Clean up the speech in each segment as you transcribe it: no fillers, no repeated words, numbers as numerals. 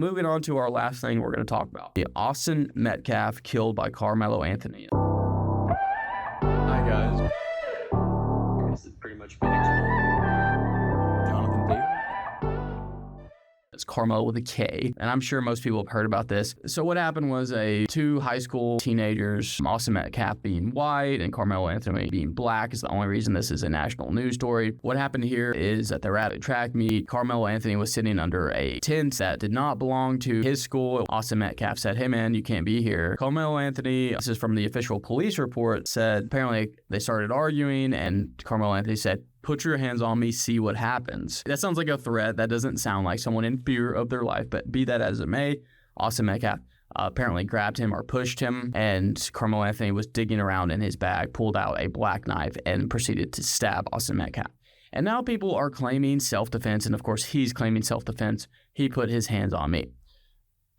Moving on to our last thing we're going to talk about. The Austin Metcalf killed by Karmelo Anthony. Hi, guys. This has pretty much been explained. Jonathon Daily. It's Karmelo with a K, and I'm sure most people have heard about this. So what happened was two high school teenagers, Austin Metcalf being white and Karmelo Anthony being black is the only reason this is a national news story. What happened here is that they're at a track meet. Karmelo Anthony was sitting under a tent that did not belong to his school. Austin Metcalf said, "Hey man, you can't be here." Karmelo Anthony, this is from the official police report, said apparently they started arguing and Karmelo Anthony said, "Put your hands on me, see what happens." That sounds like a threat. That doesn't sound like someone in fear of their life, but be that as it may, Austin Metcalf apparently grabbed him or pushed him, and Karmelo Anthony was digging around in his bag, pulled out a black knife, and proceeded to stab Austin Metcalf. And now people are claiming self-defense, and of course he's claiming self-defense. He put his hands on me.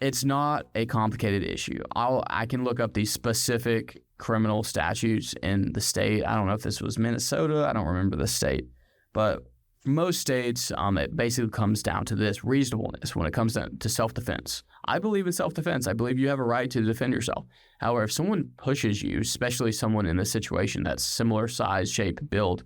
It's not a complicated issue. I can look up these specific criminal statutes in the state. I don't know if this was Minnesota. I don't remember the state. But for most states, it basically comes down to this reasonableness when it comes to self-defense. I believe in self-defense. I believe you have a right to defend yourself. However, if someone pushes you, especially someone in this situation that's similar size, shape, build,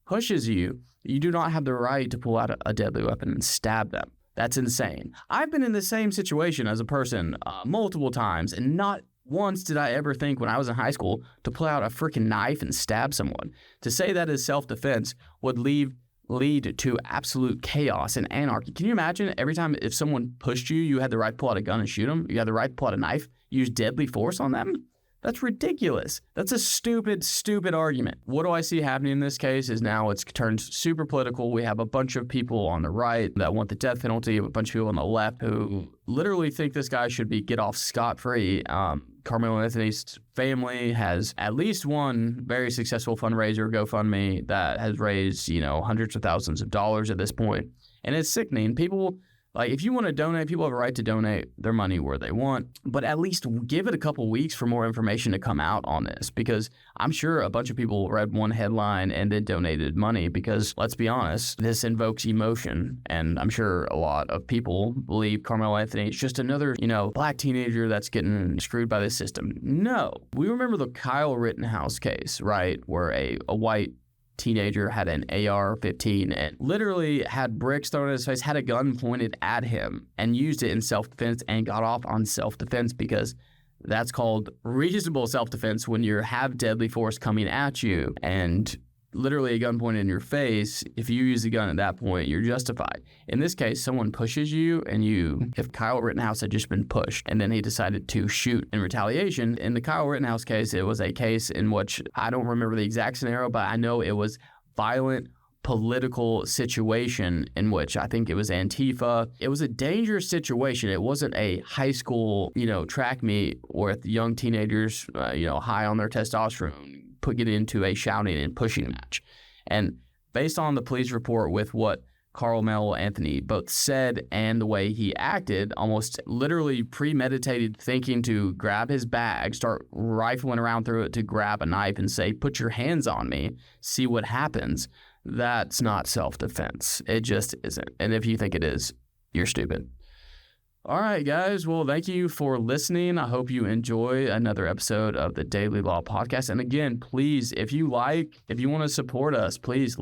pushes you, you do not have the right to pull out a deadly weapon and stab them. That's insane. I've been in the same situation as a person multiple times, and not once did I ever think when I was in high school to pull out a freaking knife and stab someone. To say that is self-defense would lead to absolute chaos and anarchy. Can you imagine every time if someone pushed you, you had the right to pull out a gun and shoot them? You had the right to pull out a knife, use deadly force on them? That's ridiculous. That's a stupid argument. What do I see happening in this case is now it's turned super political. We have a bunch of people on the right that want the death penalty, a bunch of people on the left who literally think this guy should get off scot-free. Karmelo Anthony's family has at least one very successful fundraiser, GoFundMe, that has raised, hundreds of thousands of dollars at this point. And it's sickening. People, if you want to donate, people have a right to donate their money where they want, but at least give it a couple weeks for more information to come out on this, because I'm sure a bunch of people read one headline and then donated money because, let's be honest, this invokes emotion, and I'm sure a lot of people believe Karmelo Anthony is just another, black teenager that's getting screwed by the system. No. We remember the Kyle Rittenhouse case, right, where a white teenager had an AR-15 and literally had bricks thrown in his face, had a gun pointed at him, and used it in self-defense and got off on self-defense because that's called reasonable self-defense when you have deadly force coming at you and literally a gun pointed in your face. If you use a gun at that point, you're justified. In this case, someone pushes you if Kyle Rittenhouse had just been pushed and then he decided to shoot in retaliation. In the Kyle Rittenhouse case, it was a case in which I don't remember the exact scenario, but I know it was violent political situation in which I think it was Antifa. It was a dangerous situation. It wasn't a high school, track meet with young teenagers, high on their testosterone, get into a shouting and pushing match. And based on the police report with what Karmelo Anthony both said and the way he acted, almost literally premeditated thinking to grab his bag, start rifling around through it to grab a knife and say, "Put your hands on me, see what happens." That's not self-defense. It just isn't. And if you think it is, you're stupid. All right, guys. Well, thank you for listening. I hope you enjoy another episode of the Daily Law Podcast. And again, please, if you want to support us, please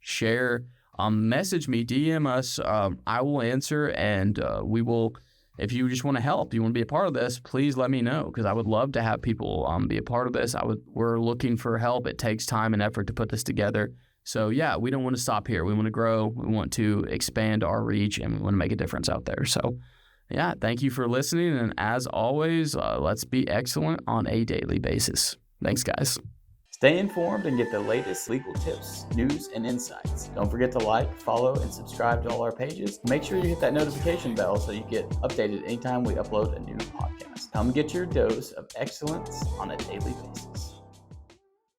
share, message me, DM us. I will answer, and we will. If you just want to help, you want to be a part of this, please let me know, because I would love to have people be a part of this. We're looking for help. It takes time and effort to put this together. So yeah, we don't want to stop here. We want to grow. We want to expand our reach, and we want to make a difference out there. So yeah, thank you for listening. And as always, let's be excellent on a daily basis. Thanks, guys. Stay informed and get the latest legal tips, news, and insights. Don't forget to follow, and subscribe to all our pages. Make sure you hit that notification bell so you get updated anytime we upload a new podcast. Come get your dose of excellence on a daily basis.